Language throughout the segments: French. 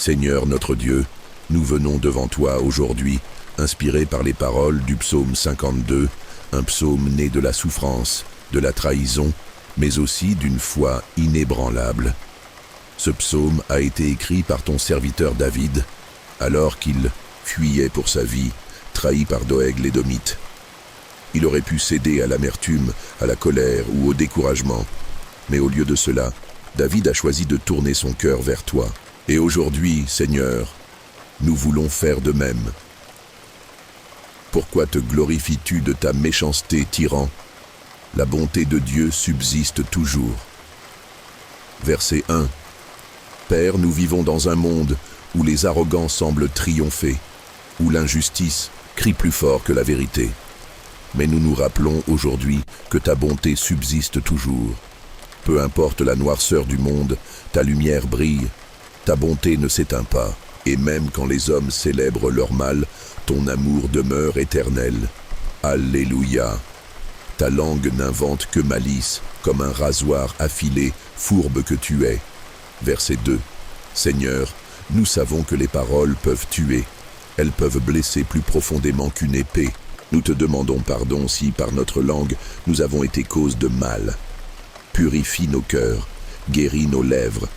Seigneur notre Dieu, nous venons devant toi aujourd'hui, inspirés par les paroles du psaume 52, un psaume né de la souffrance, de la trahison, mais aussi d'une foi inébranlable. Ce psaume a été écrit par ton serviteur David, alors qu'il fuyait pour sa vie, trahi par Doeg l'Édomite. Il aurait pu céder à l'amertume, à la colère ou au découragement. Mais au lieu de cela, David a choisi de tourner son cœur vers toi. Et aujourd'hui, Seigneur, nous voulons faire de même. Pourquoi te glorifies-tu de ta méchanceté, tyran? La bonté de Dieu subsiste toujours. Verset 1. Père, nous vivons dans un monde où les arrogants semblent triompher, où l'injustice crie plus fort que la vérité. Mais nous nous rappelons aujourd'hui que ta bonté subsiste toujours. Peu importe la noirceur du monde, ta lumière brille, ta bonté ne s'éteint pas. Et même quand les hommes célèbrent leur mal, ton amour demeure éternel. Alléluia. Ta langue n'invente que malice, comme un rasoir affilé, fourbe que tu es. Verset 2. Seigneur, nous savons que les paroles peuvent tuer. Elles peuvent blesser plus profondément qu'une épée. Nous te demandons pardon si, par notre langue, nous avons été cause de mal. Purifie nos cœurs, guéris nos lèvres.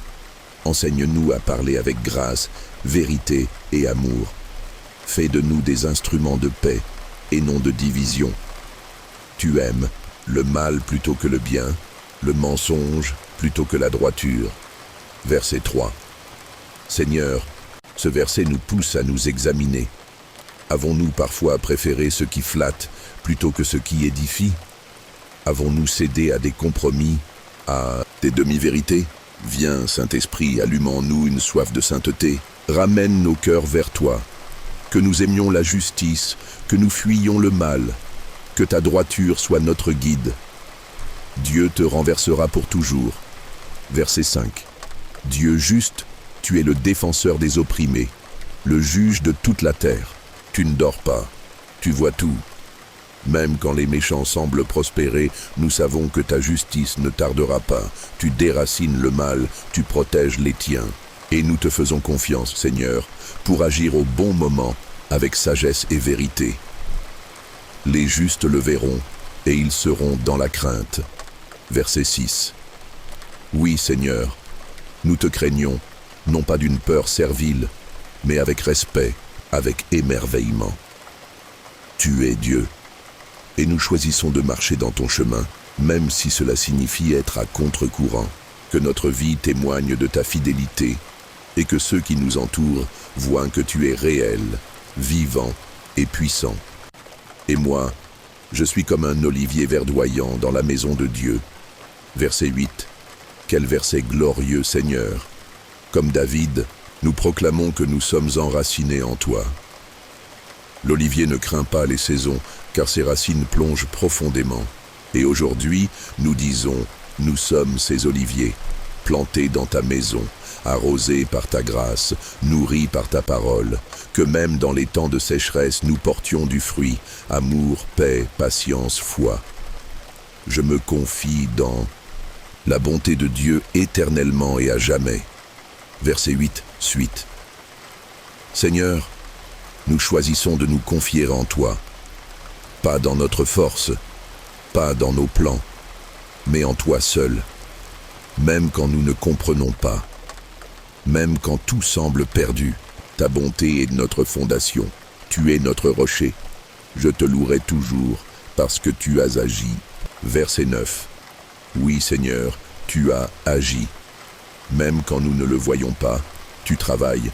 Enseigne-nous à parler avec grâce, vérité et amour. Fais de nous des instruments de paix et non de division. Tu aimes le mal plutôt que le bien, le mensonge plutôt que la droiture. Verset 3. Seigneur, ce verset nous pousse à nous examiner. Avons-nous parfois préféré ce qui flatte plutôt que ce qui édifie? Avons-nous cédé à des compromis, à des demi-vérités? Viens, Saint-Esprit, allume en nous une soif de sainteté. Ramène nos cœurs vers toi. Que nous aimions la justice, que nous fuyions le mal. Que ta droiture soit notre guide. Dieu te renversera pour toujours. Verset 5. Dieu juste, tu es le défenseur des opprimés, le juge de toute la terre. Tu ne dors pas, tu vois tout. Même quand les méchants semblent prospérer, nous savons que ta justice ne tardera pas. Tu déracines le mal, tu protèges les tiens. Et nous te faisons confiance, Seigneur, pour agir au bon moment, avec sagesse et vérité. Les justes le verront, et ils seront dans la crainte. Verset 6. Oui, Seigneur, nous te craignons, non pas d'une peur servile, mais avec respect, avec émerveillement. Tu es Dieu, et nous choisissons de marcher dans ton chemin, même si cela signifie être à contre-courant. Que notre vie témoigne de ta fidélité, et que ceux qui nous entourent voient que tu es réel, vivant et puissant. Et moi, je suis comme un olivier verdoyant dans la maison de Dieu. Verset 8. Quel verset glorieux, Seigneur! Comme David, nous proclamons que nous sommes enracinés en toi. L'olivier ne craint pas les saisons, car ses racines plongent profondément. Et aujourd'hui, nous disons, nous sommes ces oliviers, plantés dans ta maison, arrosés par ta grâce, nourris par ta parole, que même dans les temps de sécheresse, nous portions du fruit, amour, paix, patience, foi. Je me confie dans la bonté de Dieu éternellement et à jamais. Verset 8, suite. Seigneur, nous choisissons de nous confier en toi, pas dans notre force, pas dans nos plans, mais en toi seul, même quand nous ne comprenons pas, même quand tout semble perdu. Ta bonté est notre fondation, tu es notre rocher. Je te louerai toujours parce que tu as agi. Verset 9. Oui, Seigneur, tu as agi. Même quand nous ne le voyons pas, tu travailles,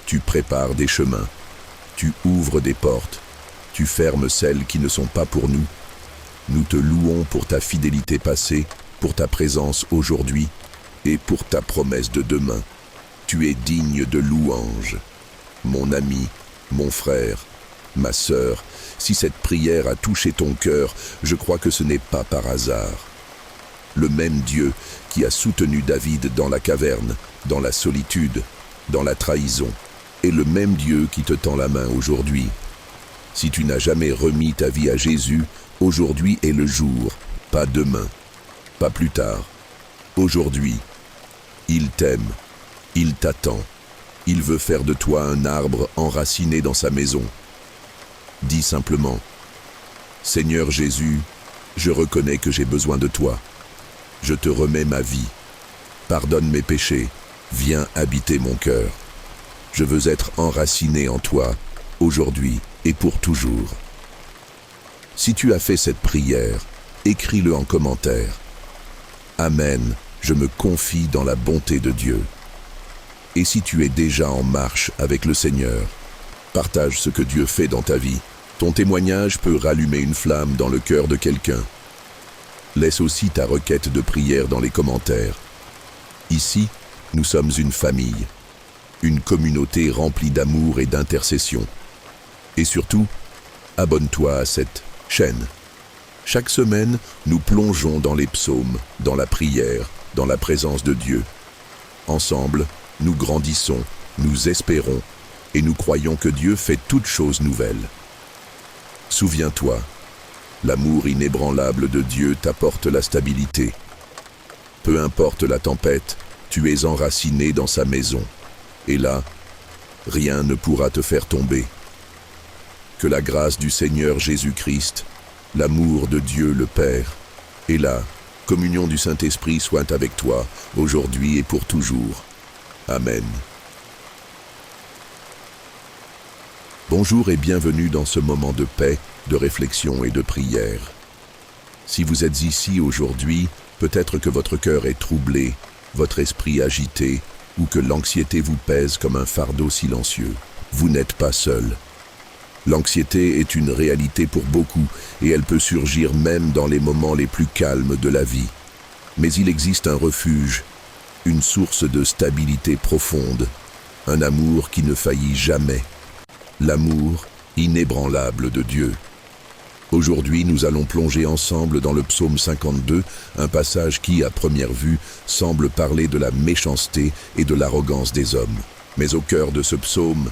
tu prépares des chemins, tu ouvres des portes, tu fermes celles qui ne sont pas pour nous. Nous te louons pour ta fidélité passée, pour ta présence aujourd'hui et pour ta promesse de demain. Tu es digne de louange. Mon ami, mon frère, ma sœur, si cette prière a touché ton cœur, je crois que ce n'est pas par hasard. Le même Dieu qui a soutenu David dans la caverne, dans la solitude, dans la trahison, est le même Dieu qui te tend la main aujourd'hui. Si tu n'as jamais remis ta vie à Jésus, aujourd'hui est le jour, pas demain, pas plus tard. Aujourd'hui, il t'aime, il t'attend. Il veut faire de toi un arbre enraciné dans sa maison. Dis simplement, « Seigneur Jésus, je reconnais que j'ai besoin de toi. Je te remets ma vie. Pardonne mes péchés. Viens habiter mon cœur. Je veux être enraciné en toi, aujourd'hui et pour toujours. » Si tu as fait cette prière, écris-le en commentaire. Amen, je me confie dans la bonté de Dieu. Et si tu es déjà en marche avec le Seigneur, partage ce que Dieu fait dans ta vie. Ton témoignage peut rallumer une flamme dans le cœur de quelqu'un. Laisse aussi ta requête de prière dans les commentaires. Ici, nous sommes une famille, une communauté remplie d'amour et d'intercession. Et surtout, abonne-toi à cette chaîne. Chaque semaine, nous plongeons dans les psaumes, dans la prière, dans la présence de Dieu. Ensemble, nous grandissons, nous espérons et nous croyons que Dieu fait toutes choses nouvelles. Souviens-toi, l'amour inébranlable de Dieu t'apporte la stabilité. Peu importe la tempête, tu es enraciné dans sa maison. Et là, rien ne pourra te faire tomber. Que la grâce du Seigneur Jésus-Christ, l'amour de Dieu le Père, et la communion du Saint-Esprit soit avec toi, aujourd'hui et pour toujours. Amen. Bonjour et bienvenue dans ce moment de paix, de réflexion et de prière. Si vous êtes ici aujourd'hui, peut-être que votre cœur est troublé, votre esprit agité, ou que l'anxiété vous pèse comme un fardeau silencieux. Vous n'êtes pas seul. L'anxiété est une réalité pour beaucoup et elle peut surgir même dans les moments les plus calmes de la vie. Mais il existe un refuge, une source de stabilité profonde, un amour qui ne faillit jamais. L'amour inébranlable de Dieu. Aujourd'hui, nous allons plonger ensemble dans le psaume 52, un passage qui, à première vue, semble parler de la méchanceté et de l'arrogance des hommes. Mais au cœur de ce psaume,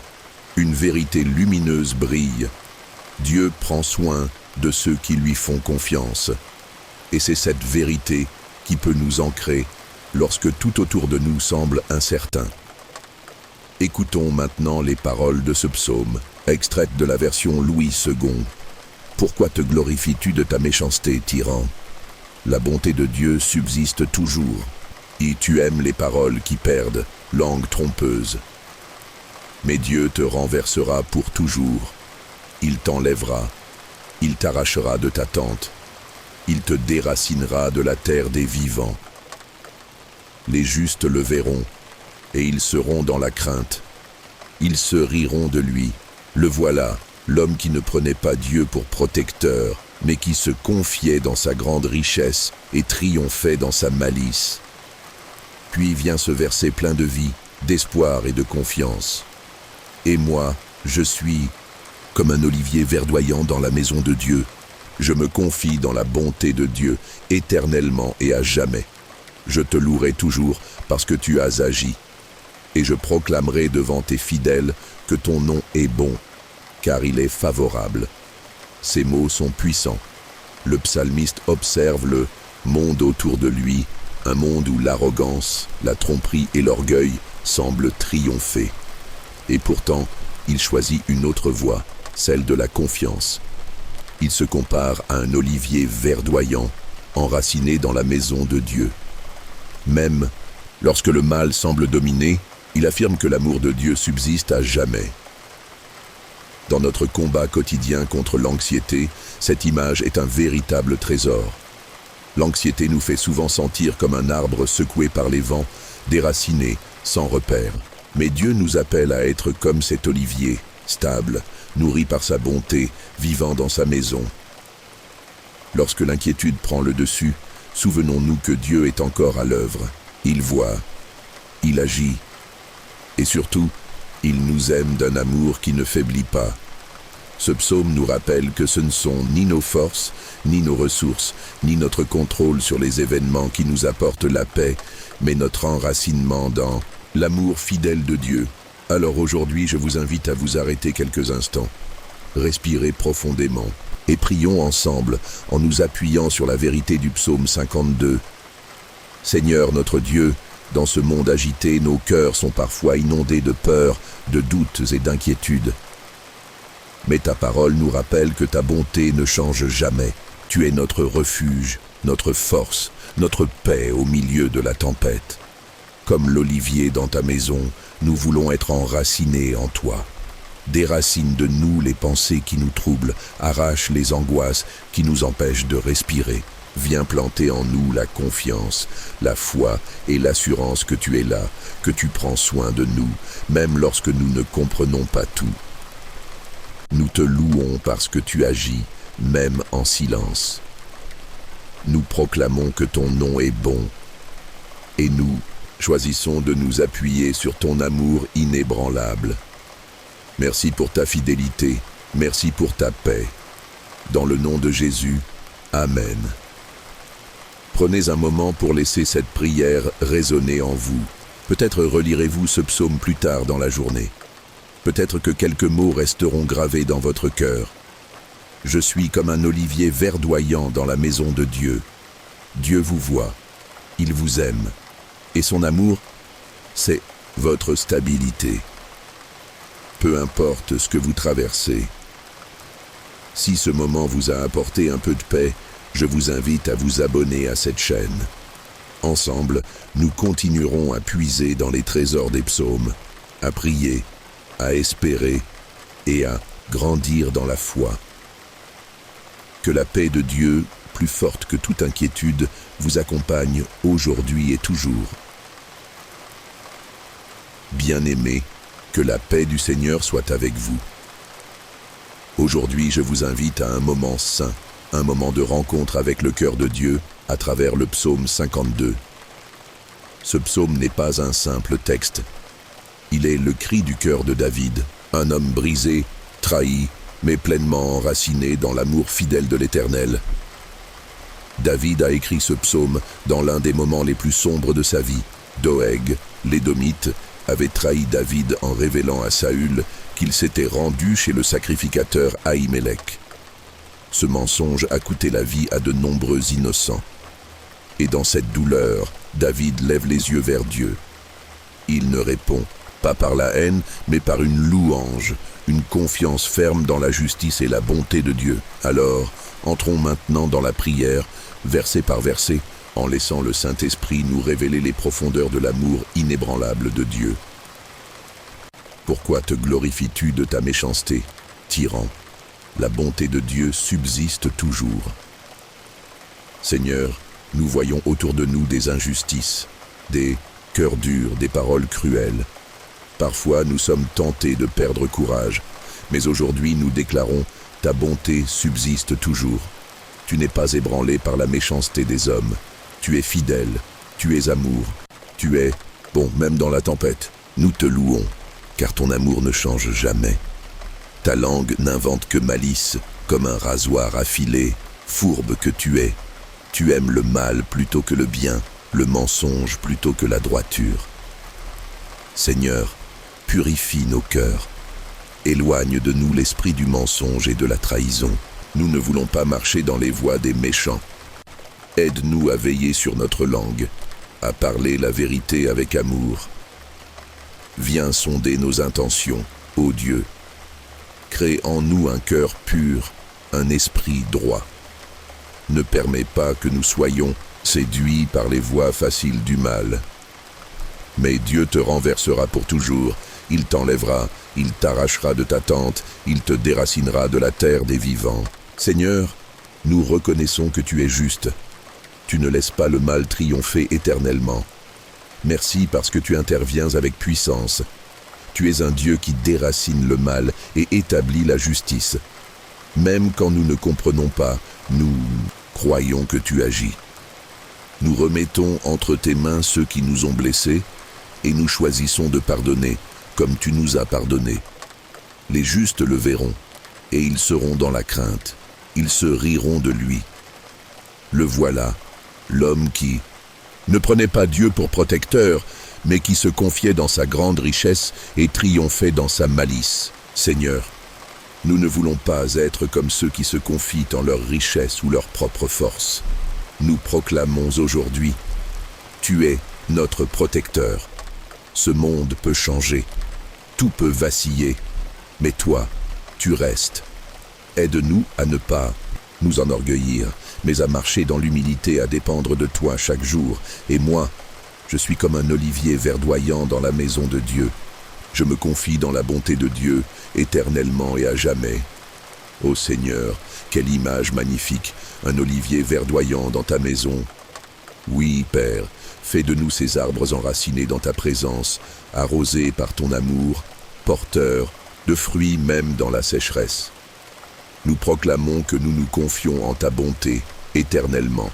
une vérité lumineuse brille. Dieu prend soin de ceux qui lui font confiance. Et c'est cette vérité qui peut nous ancrer lorsque tout autour de nous semble incertain. Écoutons maintenant les paroles de ce psaume, extraites de la version Louis II. Pourquoi te glorifies-tu de ta méchanceté, tyran? La bonté de Dieu subsiste toujours, et tu aimes les paroles qui perdent, langue trompeuse. Mais Dieu te renversera pour toujours. Il t'enlèvera, il t'arrachera de ta tente, il te déracinera de la terre des vivants. Les justes le verront, et ils seront dans la crainte. Ils se riront de lui. Le voilà, l'homme qui ne prenait pas Dieu pour protecteur, mais qui se confiait dans sa grande richesse et triomphait dans sa malice. Puis vient ce verset plein de vie, d'espoir et de confiance. Et moi, je suis comme un olivier verdoyant dans la maison de Dieu. Je me confie dans la bonté de Dieu, éternellement et à jamais. Je te louerai toujours parce que tu as agi. Et je proclamerai devant tes fidèles que ton nom est bon, car il est favorable. Ces mots sont puissants. Le psalmiste observe le monde autour de lui, un monde où l'arrogance, la tromperie et l'orgueil semblent triompher. Et pourtant, il choisit une autre voie, celle de la confiance. Il se compare à un olivier verdoyant, enraciné dans la maison de Dieu. Même lorsque le mal semble dominer, il affirme que l'amour de Dieu subsiste à jamais. Dans notre combat quotidien contre l'anxiété, cette image est un véritable trésor. L'anxiété nous fait souvent sentir comme un arbre secoué par les vents, déraciné, sans repère. Mais Dieu nous appelle à être comme cet olivier, stable, nourri par sa bonté, vivant dans sa maison. Lorsque l'inquiétude prend le dessus, souvenons-nous que Dieu est encore à l'œuvre. Il voit, il agit, et surtout, il nous aime d'un amour qui ne faiblit pas. Ce psaume nous rappelle que ce ne sont ni nos forces, ni nos ressources, ni notre contrôle sur les événements qui nous apportent la paix, mais notre enracinement dans l'amour fidèle de Dieu. Alors aujourd'hui, je vous invite à vous arrêter quelques instants. Respirez profondément et prions ensemble en nous appuyant sur la vérité du psaume 52. Seigneur notre Dieu, Dans ce monde agité, nos cœurs sont parfois inondés de peur, de doutes et d'inquiétudes. Mais ta parole nous rappelle que ta bonté ne change jamais. Tu es notre refuge, notre force, notre paix au milieu de la tempête. Comme l'olivier dans ta maison, nous voulons être enracinés en toi. Déracine de nous les pensées qui nous troublent, arrache les angoisses qui nous empêchent de respirer. Viens planter en nous la confiance, la foi et l'assurance que tu es là, que tu prends soin de nous, même lorsque nous ne comprenons pas tout. Nous te louons parce que tu agis, même en silence. Nous proclamons que ton nom est bon, et nous choisissons de nous appuyer sur ton amour inébranlable. Merci pour ta fidélité, merci pour ta paix. Dans le nom de Jésus, Amen. Prenez un moment pour laisser cette prière résonner en vous. Peut-être relirez-vous ce psaume plus tard dans la journée. Peut-être que quelques mots resteront gravés dans votre cœur. Je suis comme un olivier verdoyant dans la maison de Dieu. Dieu vous voit, il vous aime. Et son amour, c'est votre stabilité. Peu importe ce que vous traversez. Si ce moment vous a apporté un peu de paix, je vous invite à vous abonner à cette chaîne. Ensemble, nous continuerons à puiser dans les trésors des psaumes, à prier, à espérer et à grandir dans la foi. Que la paix de Dieu, plus forte que toute inquiétude, vous accompagne aujourd'hui et toujours. Bien-aimés, que la paix du Seigneur soit avec vous. Aujourd'hui, je vous invite à un moment saint, un moment de rencontre avec le cœur de Dieu à travers le psaume 52. Ce psaume n'est pas un simple texte. Il est le cri du cœur de David, un homme brisé, trahi, mais pleinement enraciné dans l'amour fidèle de l'Éternel. David a écrit ce psaume dans l'un des moments les plus sombres de sa vie. Doeg, l'Édomite, avait trahi David en révélant à Saül qu'il s'était rendu chez le sacrificateur Ahimelech. Ce mensonge a coûté la vie à de nombreux innocents. Et dans cette douleur, David lève les yeux vers Dieu. Il ne répond, pas par la haine, mais par une louange, une confiance ferme dans la justice et la bonté de Dieu. Alors, entrons maintenant dans la prière, verset par verset, en laissant le Saint-Esprit nous révéler les profondeurs de l'amour inébranlable de Dieu. Pourquoi te glorifies-tu de ta méchanceté, tyran ? La bonté de Dieu subsiste toujours. Seigneur, nous voyons autour de nous des injustices, des cœurs durs, des paroles cruelles. Parfois, nous sommes tentés de perdre courage, mais aujourd'hui, nous déclarons « Ta bonté subsiste toujours. Tu n'es pas ébranlé par la méchanceté des hommes. Tu es fidèle, tu es amour, tu es bon, même dans la tempête. Nous te louons, car ton amour ne change jamais. Ta langue n'invente que malice, comme un rasoir affilé, fourbe que tu es. Tu aimes le mal plutôt que le bien, le mensonge plutôt que la droiture. Seigneur, purifie nos cœurs. Éloigne de nous l'esprit du mensonge et de la trahison. Nous ne voulons pas marcher dans les voies des méchants. Aide-nous à veiller sur notre langue, à parler la vérité avec amour. Viens sonder nos intentions, ô Dieu. Crée en nous un cœur pur, un esprit droit. Ne permets pas que nous soyons séduits par les voies faciles du mal. Mais Dieu te renversera pour toujours, il t'enlèvera, il t'arrachera de ta tente, il te déracinera de la terre des vivants. Seigneur, nous reconnaissons que tu es juste. Tu ne laisses pas le mal triompher éternellement. Merci parce que tu interviens avec puissance. Tu es un Dieu qui déracine le mal et établit la justice. Même quand nous ne comprenons pas, nous croyons que tu agis. Nous remettons entre tes mains ceux qui nous ont blessés et nous choisissons de pardonner comme tu nous as pardonné. Les justes le verront et ils seront dans la crainte. Ils se riront de lui. Le voilà, l'homme qui ne prenait pas Dieu pour protecteur, mais qui se confiait dans sa grande richesse et triomphait dans sa malice. Seigneur, nous ne voulons pas être comme ceux qui se confient en leur richesse ou leur propre force. Nous proclamons aujourd'hui, tu es notre protecteur. Ce monde peut changer, tout peut vaciller, mais toi, tu restes. Aide-nous à ne pas nous enorgueillir, mais à marcher dans l'humilité, à dépendre de toi chaque jour. Et moi, je suis comme un olivier verdoyant dans la maison de Dieu. Je me confie dans la bonté de Dieu, éternellement et à jamais. Ô Seigneur, quelle image magnifique, un olivier verdoyant dans ta maison. Oui, Père, fais de nous ces arbres enracinés dans ta présence, arrosés par ton amour, porteurs de fruits même dans la sécheresse. Nous proclamons que nous nous confions en ta bonté, éternellement.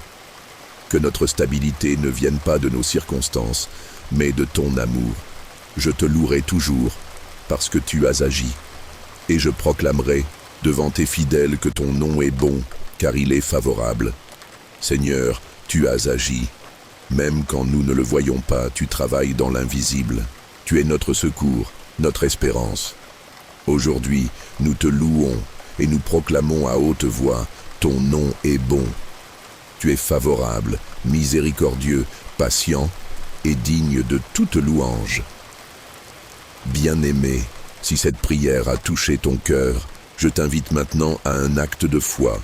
Que notre stabilité ne vienne pas de nos circonstances, mais de ton amour. Je te louerai toujours, parce que tu as agi. Et je proclamerai devant tes fidèles que ton nom est bon, car il est favorable. Seigneur, tu as agi. Même quand nous ne le voyons pas, tu travailles dans l'invisible. Tu es notre secours, notre espérance. Aujourd'hui, nous te louons et nous proclamons à haute voix, ton nom est bon. Tu es favorable, miséricordieux, patient et digne de toute louange. Bien-aimé, si cette prière a touché ton cœur, je t'invite maintenant à un acte de foi.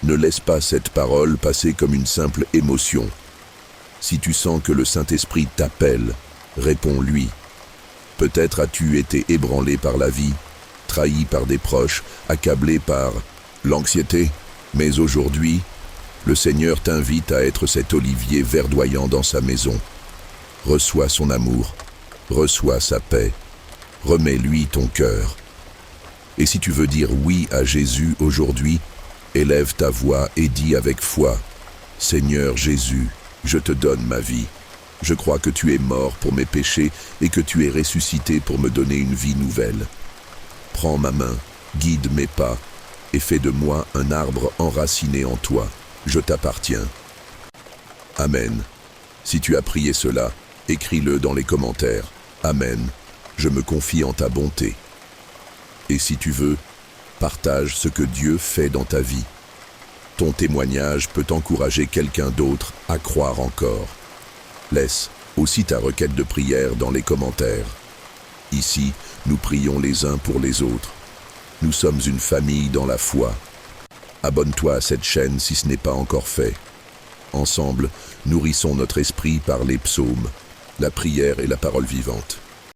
Ne laisse pas cette parole passer comme une simple émotion. Si tu sens que le Saint-Esprit t'appelle, réponds-lui. Peut-être as-tu été ébranlé par la vie, trahi par des proches, accablé par l'anxiété, mais aujourd'hui, le Seigneur t'invite à être cet olivier verdoyant dans sa maison. Reçois son amour, reçois sa paix, remets-lui ton cœur. Et si tu veux dire oui à Jésus aujourd'hui, élève ta voix et dis avec foi, « Seigneur Jésus, je te donne ma vie. Je crois que tu es mort pour mes péchés et que tu es ressuscité pour me donner une vie nouvelle. Prends ma main, guide mes pas et fais de moi un arbre enraciné en toi. Je t'appartiens. » Amen. Si tu as prié cela, écris-le dans les commentaires. Amen. Je me confie en ta bonté. Et si tu veux, partage ce que Dieu fait dans ta vie. Ton témoignage peut encourager quelqu'un d'autre à croire encore. Laisse aussi ta requête de prière dans les commentaires. Ici, nous prions les uns pour les autres. Nous sommes une famille dans la foi. Abonne-toi à cette chaîne si ce n'est pas encore fait. Ensemble, nourrissons notre esprit par les psaumes, la prière et la parole vivante.